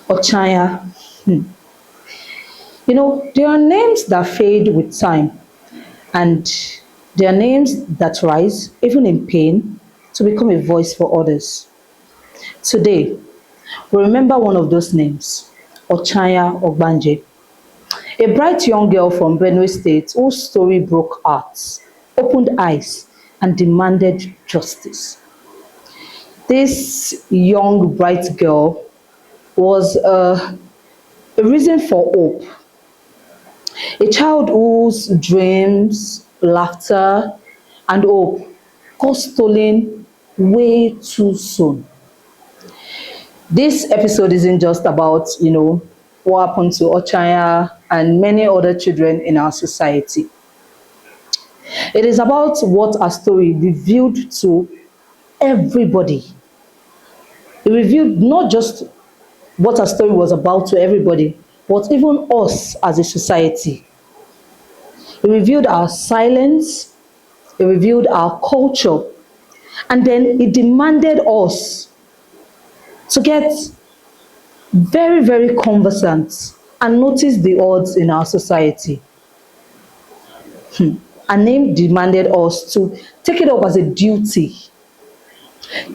Ochanya. There are names that fade with time, and there are names that rise, even in pain, to become a voice for others. Today, we remember one of those names, Ochanya Ogbanje, a bright young girl from Benue State whose story broke hearts, opened eyes, and demanded justice. This young, bright girl was a reason for hope, a child whose dreams, laughter, and hope got stolen way too soon. This episode isn't just about, what happened to Ochanya and many other children in our society. It is about what our story revealed to everybody. It revealed not just what our story was about to everybody, but even us as a society. It revealed our silence, it revealed our culture, and then it demanded us to get very, very conversant and notice the odds in our society. Our name demanded us to take it up as a duty,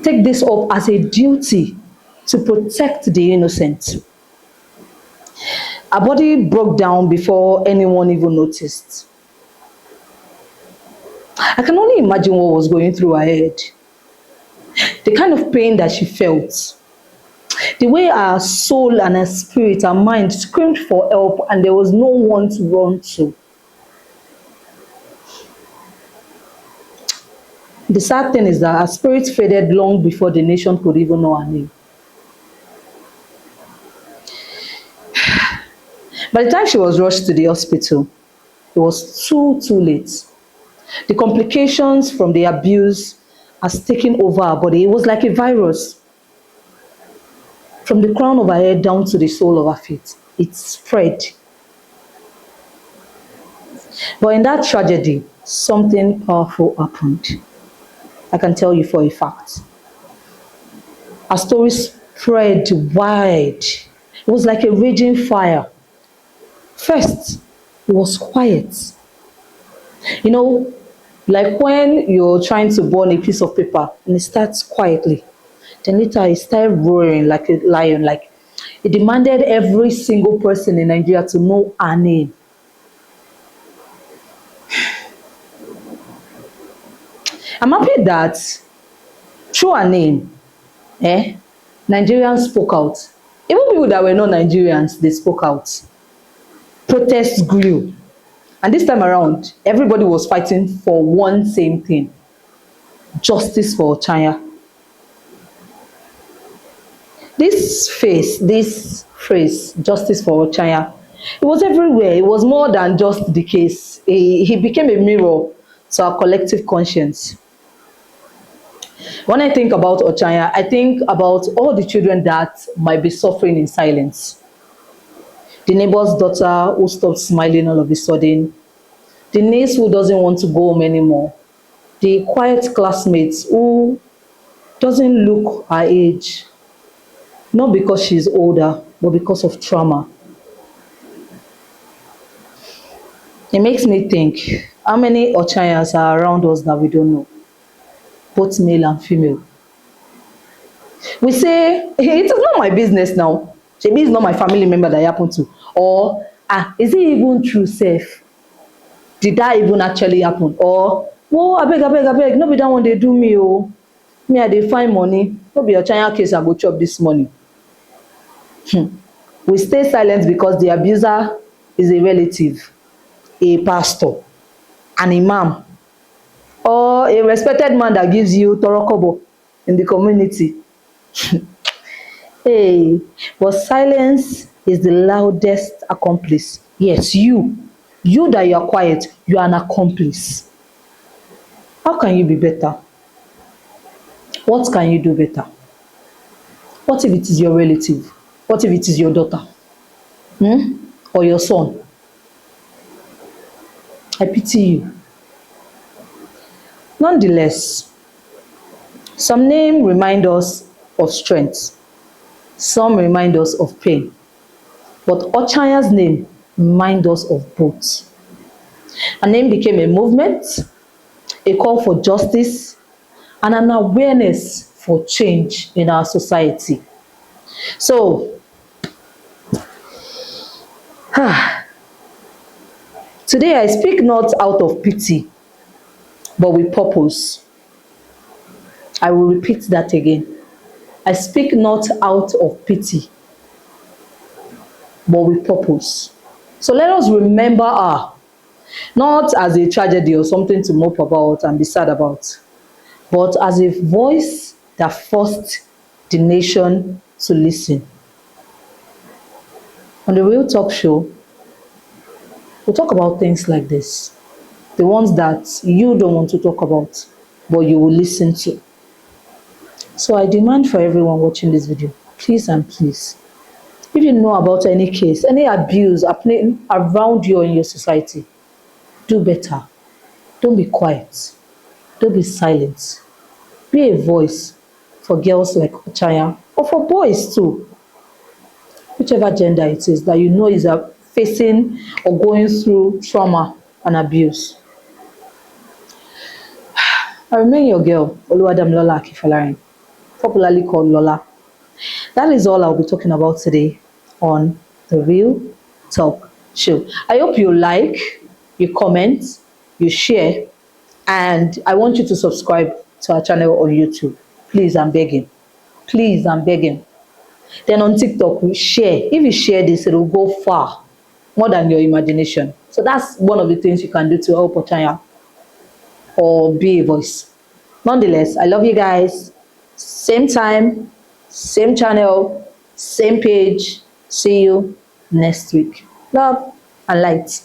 take this up as a duty to protect the innocent. Our body broke down before anyone even noticed. I can only imagine what was going through her head. The kind of pain that she felt. The way our soul and her spirit, our mind screamed for help and there was no one to run to. The sad thing is that her spirit faded long before the nation could even know her name. By the time she was rushed to the hospital, it was too late. The complications from the abuse has taken over her body. It was like a virus. From the crown of her head down to the sole of her feet, it spread. But in that tragedy, something powerful happened. I can tell you for a fact. Her story spread wide. It was like a raging fire. First, it was quiet. Like when you're trying to burn a piece of paper and it starts quietly. Then later it started roaring like a lion. Like it demanded every single person in Nigeria to know her name. I'm happy that through her name, Nigerians spoke out. Even people that were not Nigerians, they spoke out. Protests grew. And this time around, everybody was fighting for one same thing. Justice for Ochanya. This phrase, justice for Ochanya, it was everywhere. It was more than just the case. He became a mirror to our collective conscience. When I think about Ochanya, I think about all the children that might be suffering in silence. The neighbor's daughter who stopped smiling all of a sudden. The niece who doesn't want to go home anymore. The quiet classmates who doesn't look her age. Not because she's older, but because of trauma. It makes me think, how many Ochanyas are around us that we don't know? Both male and female. We say, hey, it is not my business now. Maybe it's not my family member that happened to. Or, is it even true, safe? Did that even actually happen? Or, oh, I beg, no be that one they do me, oh. Me, I dey find money. No be Ochanya case I go chop this money. We stay silent because the abuser is a relative, a pastor, an imam, or a respected man that gives you torokobo in the community. Hey, but silence is the loudest accomplice. Yes, you that you are quiet, you are an accomplice. How can you be better? What can you do better? What if it is your relative? What if it is your daughter? Or your son? I pity you. Nonetheless, some names remind us of strength. Some remind us of pain, but Ochanya's name reminds us of both. Her name became a movement, a call for justice, and an awareness for change in our society. So, today I speak not out of pity, but with purpose. I will repeat that again. I speak not out of pity, but with purpose. So let us remember her, not as a tragedy or something to mope about and be sad about, but as a voice that forced the nation to listen. On the Real Talk Show, we'll talk about things like this, the ones that you don't want to talk about, but you will listen to. So I demand for everyone watching this video, please and please, if you know about any case, any abuse happening around you or in your society, do better. Don't be quiet. Don't be silent. Be a voice for girls like Ochanya, or for boys too, whichever gender it is that you know is facing or going through trauma and abuse. I remain your girl, Oluwadamilola Akifalarin, popularly called Lola. That is all I'll be talking about today on The Real Talk Show. I hope you like, you comment, you share, and I want you to subscribe to our channel on YouTube. Please, I'm begging. Please, I'm begging. Then on TikTok, we share. If you share this, it will go far, more than your imagination. So that's one of the things you can do to help Ochanya or be a voice. Nonetheless, I love you guys. Same time, same channel, same page. See you next week. Love and light.